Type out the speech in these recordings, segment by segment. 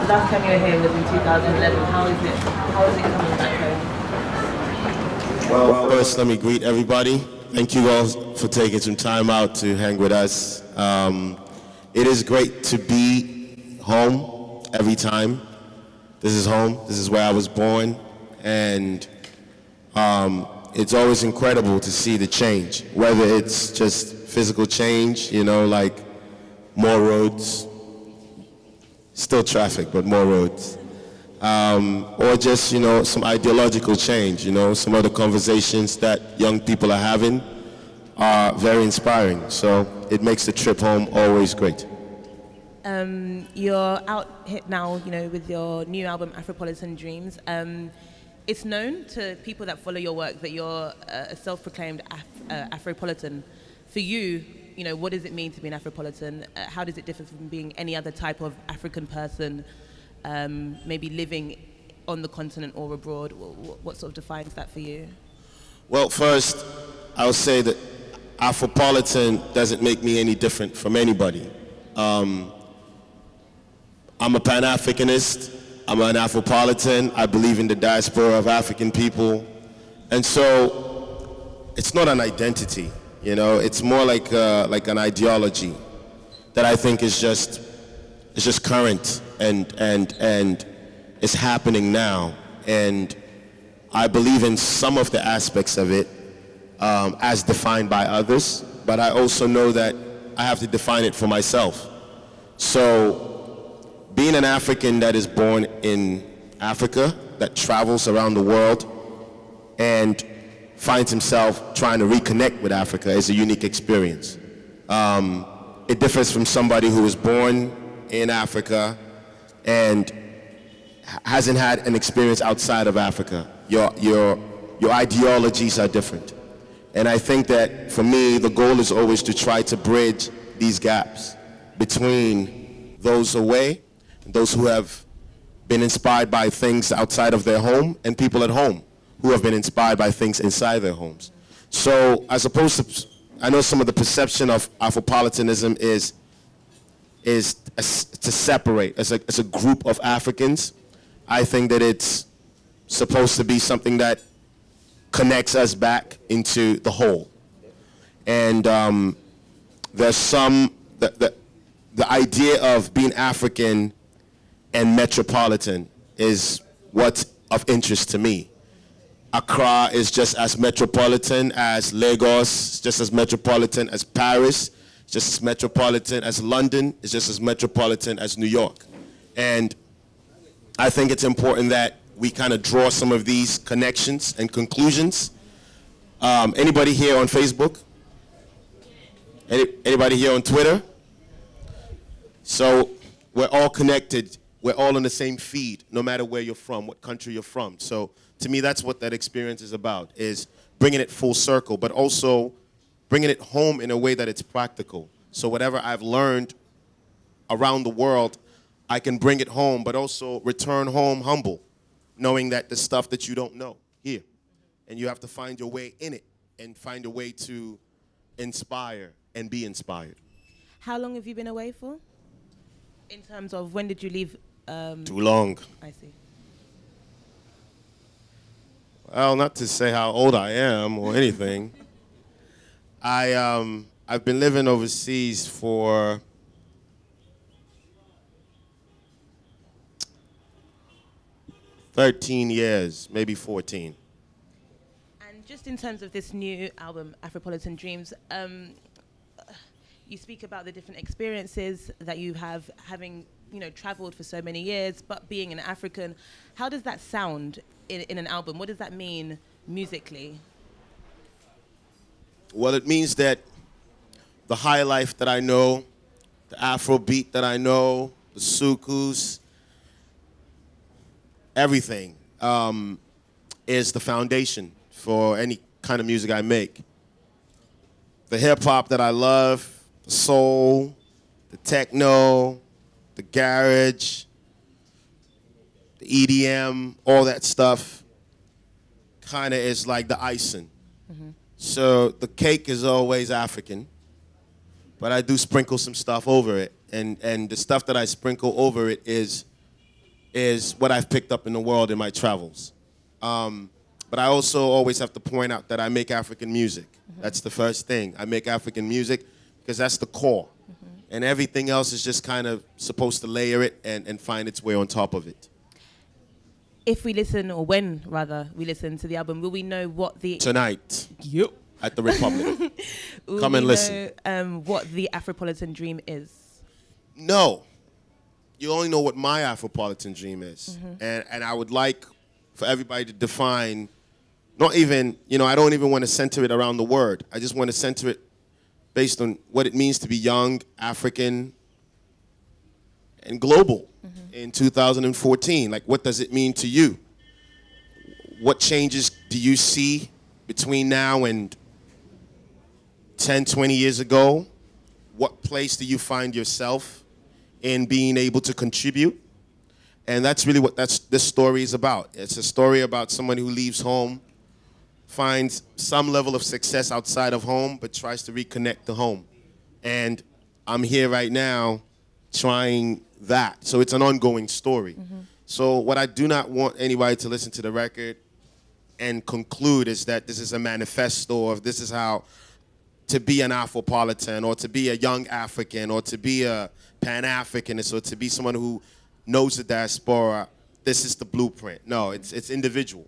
last time you were here was in 2011. How is it coming back home? Well, first, let me greet everybody. Thank you all for taking some time out to hang with us. It is great to be home every time. This is home. This is where I was born. And it's always incredible to see the change, whether it's just physical change, you know, like more roads, still traffic, but more roads. Or just, you know, some ideological change, you know, some of the conversations that young people are having are very inspiring. So it makes the trip home always great. You're out here now, you know, with your new album, Afropolitan Dreams. It's known to people that follow your work that you're a self-proclaimed Afropolitan. For you, you know, what does it mean to be an Afropolitan? How does it differ from being any other type of African person, maybe living on the continent or abroad? What sort of defines that for you? Well, first, I'll say that Afropolitan doesn't make me any different from anybody. I'm a Pan-Africanist. I'm an Afropolitan. I believe in the diaspora of African people. And so it's not an identity, you know, it's more like an ideology that I think is just current and it's happening now. And I believe in some of the aspects of it as defined by others, but I also know that I have to define it for myself. So being an African that is born in Africa, that travels around the world and finds himself trying to reconnect with Africa is a unique experience. It differs from somebody who was born in Africa and hasn't had an experience outside of Africa. Your ideologies are different. And I think that for me, the goal is always to try to bridge these gaps between those away, those who have been inspired by things outside of their home, and people at home who have been inspired by things inside their homes. So as opposed to, I know some of the perception of Afropolitanism is to separate as a group of Africans. I think that it's supposed to be something that connects us back into the whole. And there's some, the idea of being African and metropolitan is what's of interest to me. Accra is just as metropolitan as Lagos, just as metropolitan as Paris, just as metropolitan as London, it's just as metropolitan as New York. And I think it's important that we kind of draw some of these connections and conclusions. Anybody here on Facebook? Anybody here on Twitter? So we're all connected. We're all on the same feed, no matter where you're from, what country you're from. So to me, that's what that experience is about, is bringing it full circle, but also bringing it home in a way that it's practical. So whatever I've learned around the world, I can bring it home, but also return home humble, knowing that the stuff that you don't know here, and you have to find your way in it and find a way to inspire and be inspired. How long have you been away for? In terms of when did you leave? Too long. I see. Well, not to say how old I am or anything. I've been living overseas for 13 years, maybe 14. And just in terms of this new album, Afropolitan Dreams, you speak about the different experiences that you have, having, you know, traveled for so many years, but being an African. How does that sound in an album? What does that mean musically? Well, it means that the high life that I know, the Afrobeat that I know, the sukus, everything is the foundation for any kind of music I make. The hip hop that I love, the soul, the techno, the garage, the EDM, all that stuff kind of is like the icing. Mm-hmm. So the cake is always African, but I do sprinkle some stuff over it. And the stuff that I sprinkle over it is is what I've picked up in the world in my travels. But I also always have to point out that I make African music. That's the first thing. I make African music because that's the core. And everything else is just kind of supposed to layer it and find its way on top of it. If we listen, or when rather we listen to the album, will we know what the... Tonight. Yep. At the Republic. Come and listen. Know, what the Afropolitan Dream is? No. You only know what my Afropolitan Dream is. And I would like for everybody to define, not even, you know, I don't even want to center it around the word. I just want to center it based on what it means to be young, African, and global in 2014. Like, what does it mean to you? What changes do you see between now and 10, 20 years ago? What place do you find yourself in being able to contribute? And that's really what this story is about. It's a story about someone who leaves home, finds some level of success outside of home, but tries to reconnect to home. And I'm here right now trying that. So it's an ongoing story. So what I do not want anybody to listen to the record and conclude is that this is a manifesto, or this is how to be an Afropolitan, or to be a young African, or to be a Pan-Africanist, or to be someone who knows the diaspora. This is the blueprint. No, it's individual.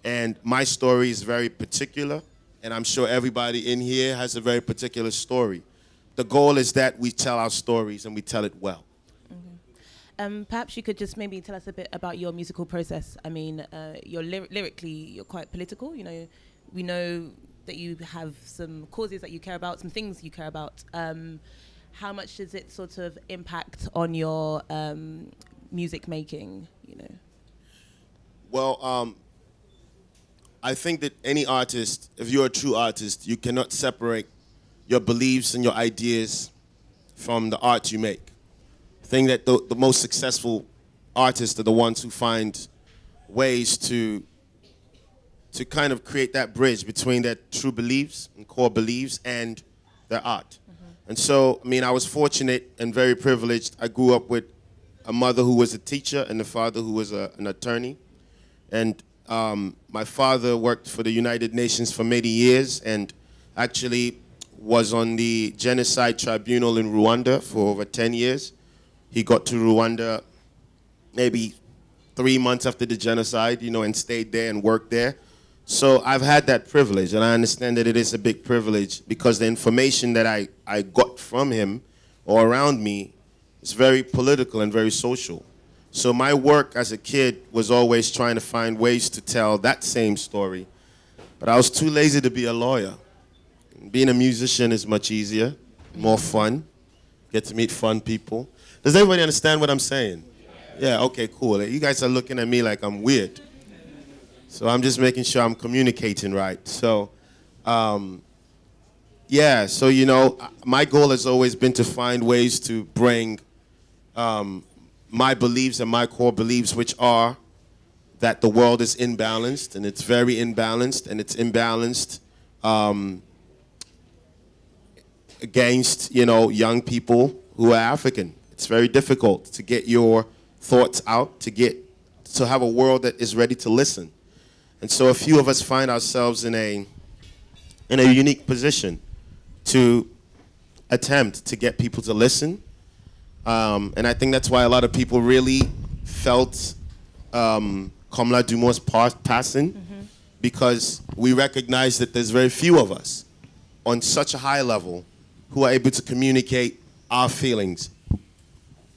And my story is very particular, and I'm sure everybody in here has a very particular story. The goal is that we tell our stories and we tell it well. Perhaps you could just maybe tell us a bit about your musical process. I mean, you're lyrically, you're quite political. You know, we know that you have some causes that you care about, some things you care about. How much does it sort of impact on your music making, you know? Well, I think that any artist, if you're a true artist, you cannot separate your beliefs and your ideas from the art you make. I think that the most successful artists are the ones who find ways to kind of create that bridge between their true beliefs and core beliefs and their art. And so, I mean, I was fortunate and very privileged. I grew up with a mother who was a teacher and a father who was an attorney. And my father worked for the United Nations for many years and actually was on the genocide tribunal in Rwanda for over 10 years. He got to Rwanda maybe 3 months after the genocide, you know, and stayed there and worked there. So I've had that privilege, and I understand that it is a big privilege because the information that I got from him or around me is very political and very social. So my work as a kid was always trying to find ways to tell that same story, but I was too lazy to be a lawyer. Being a musician is much easier, more fun, get to meet fun people. Does everybody understand what I'm saying? Yeah, okay, cool. You guys are looking at me like I'm weird. So I'm just making sure I'm communicating right. So, yeah, so, you know, my goal has always been to find ways to bring my beliefs and my core beliefs, which are that the world is imbalanced, and it's very imbalanced, and it's imbalanced against, you know, young people who are African. It's very difficult to get your thoughts out, to have a world that is ready to listen. And so a few of us find ourselves in a unique position to attempt to get people to listen. And I think that's why a lot of people really felt Komla Dumont's passing, because we recognize that there's very few of us on such a high level who are able to communicate our feelings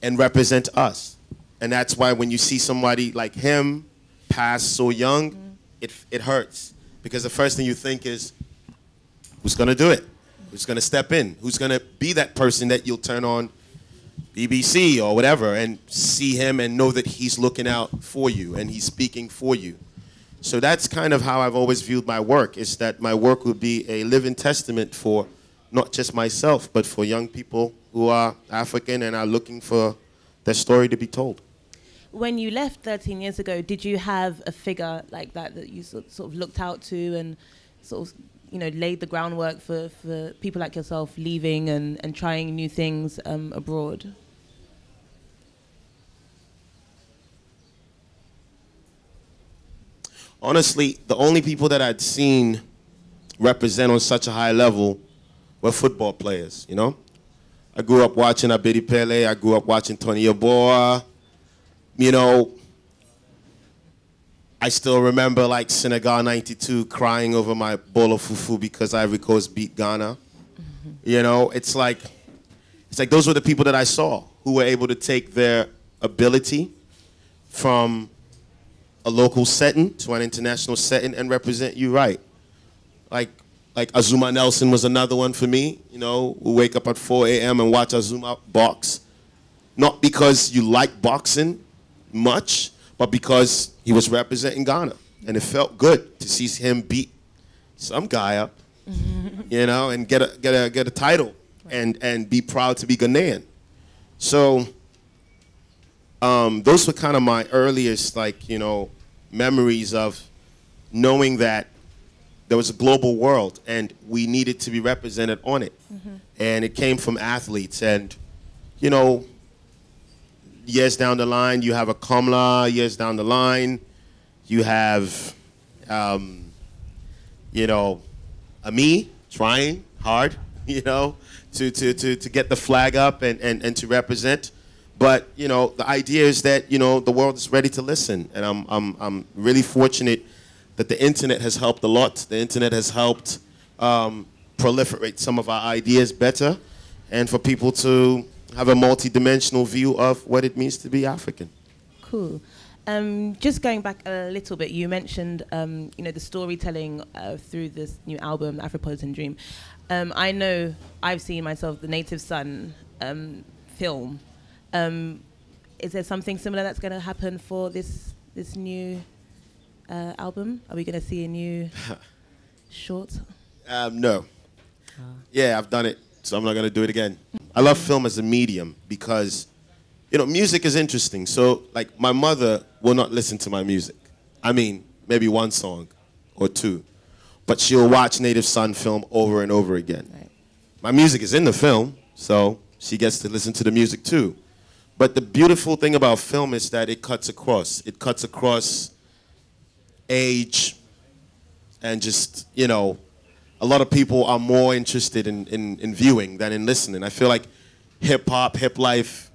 and represent us. And that's why when you see somebody like him pass so young, it hurts. Because the first thing you think is, who's going to do it? Who's going to step in? Who's going to be that person that you'll turn on BBC or whatever and see him and know that he's looking out for you and he's speaking for you? So that's kind of how I've always viewed my work, is that my work would be a living testament for not just myself, but for young people who are African and are looking for their story to be told. When you left 13 years ago, did you have a figure like that that you sort of looked out to and sort of, you know, laid the groundwork for people like yourself leaving and trying new things abroad? honestly, the only people that I'd seen represent on such a high level were football players, you know? I grew up watching Abedi Pele, I grew up watching Tony Yeboah. You know, I still remember like Senegal 92 crying over my bowl of fufu because Ivory Coast beat Ghana. You know, it's like those were the people that I saw who were able to take their ability from a local setting to an international setting and represent you right. Like Azuma Nelson was another one for me. You know, we wake up at 4 a.m. and watch Azuma box. Not because you like boxing much, but because he was representing Ghana. And it felt good to see him beat some guy up, you know, and get a title and be proud to be Ghanaian. So those were kind of my earliest, like, you know, memories of knowing that there was a global world and we needed to be represented on it. And it came from athletes. And, you know, years down the line, you have a Kamla. Years down the line, you have, you know, a me trying hard, you know, to get the flag up and to represent. But, you know, the idea is that, you know, the world is ready to listen. And I'm really fortunate that the internet has helped a lot. The internet has helped proliferate some of our ideas better and for people to have a multi-dimensional view of what it means to be African. Cool. Just going back a little bit, you mentioned you know, the storytelling through this new album, Afropolitan Dream. I know I've seen myself, the Native Son film. Is there something similar that's going to happen for this new album? Are we going to see a new short? No. Yeah, I've done it, so I'm not going to do it again. I love film as a medium because, you know, music is interesting. So, like, my mother will not listen to my music. I mean, maybe one song or two. But she'll watch Native Son film over and over again. Right. My music is in the film, so she gets to listen to the music too. But the beautiful thing about film is that it cuts across. It cuts across age and just, you know, a lot of people are more interested in viewing than in listening. I feel like hip-hop, hip-life,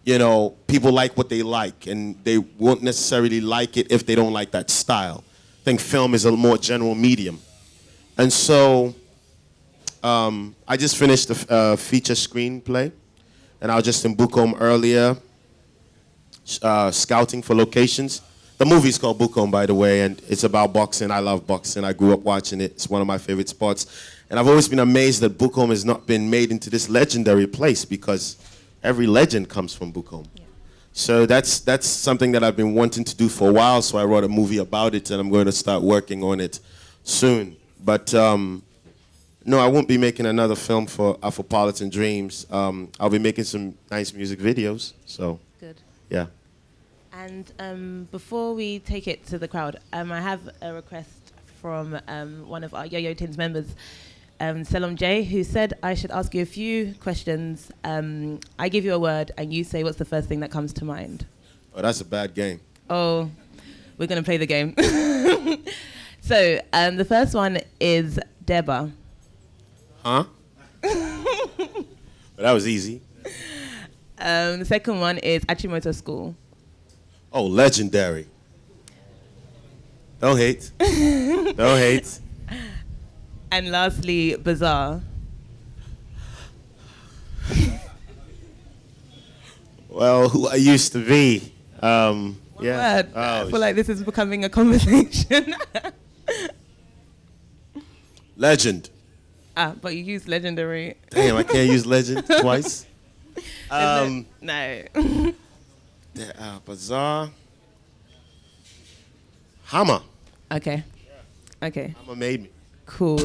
you know, people like what they like, and they won't necessarily like it if they don't like that style. I think film is a more general medium. And so I just finished a feature screenplay, and I was just in Bukom earlier, scouting for locations. The movie's called Bukom, by the way, and it's about boxing. I love boxing. I grew up watching it. It's one of my favorite sports. And I've always been amazed that Bukom has not been made into this legendary place because every legend comes from Bukom. Yeah. So that's something that I've been wanting to do for a while, so I wrote a movie about it, and I'm going to start working on it soon. But no, I won't be making another film for Afropolitan Dreams. I'll be making some nice music videos, so good. Yeah. And before we take it to the crowd, I have a request from one of our Yo-Yo Tinz members, Selom J, who said I should ask you a few questions. I give you a word, and you say what's the first thing that comes to mind. Oh, that's a bad game. Oh, we're going to play the game. So, the first one is Deba. Huh? Well, that was easy. The second one is Achimoto School. Oh, legendary. Don't hate. Don't hate. And lastly, Bazaar. Well, who I used to be. Yeah. Word. I feel like this is becoming a conversation. Legend. But you use legendary. Damn, I can't use legend twice. No. Bazaar. Hammer. Okay. Okay. Hammer made me. Cool.